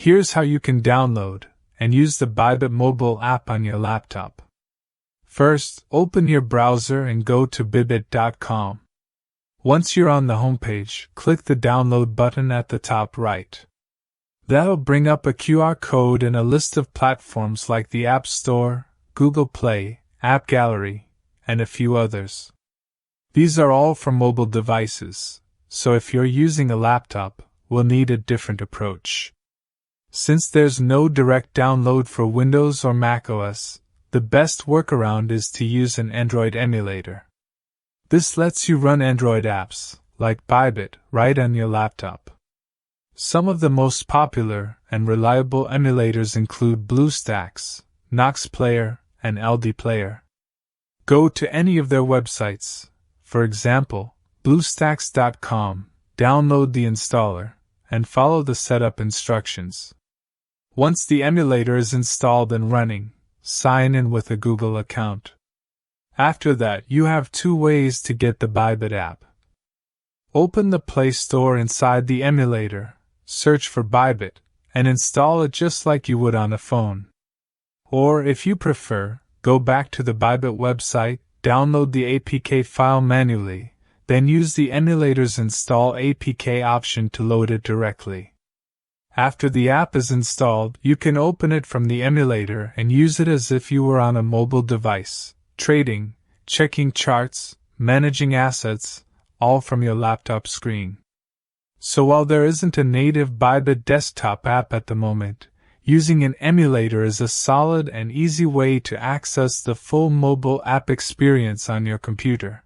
Here's how you can download and use the Bybit mobile app on your laptop. First, open your browser and go to bybit.com. Once you're on the homepage, click the download button at the top right. That'll bring up a QR code and a list of platforms like the App Store, Google Play, App Gallery, and a few others. These are all for mobile devices, so if you're using a laptop, we'll need a different approach. Since there's no direct download for Windows or macOS, the best workaround is to use an Android emulator. This lets you run Android apps, like Bybit, right on your laptop. Some of the most popular and reliable emulators include BlueStacks, Nox Player, and LD Player. Go to any of their websites, for example, BlueStacks.com, download the installer, and follow the setup instructions. Once the emulator is installed and running, sign in with a Google account. After that, you have two ways to get the Bybit app. Open the Play Store inside the emulator, search for Bybit, and install it just like you would on a phone. Or, if you prefer, go back to the Bybit website, download the APK file manually, then use the emulator's Install APK option to load it directly. After the app is installed, you can open it from the emulator and use it as if you were on a mobile device, trading, checking charts, managing assets, all from your laptop screen. So while there isn't a native Bybit desktop app at the moment, using an emulator is a solid and easy way to access the full mobile app experience on your computer.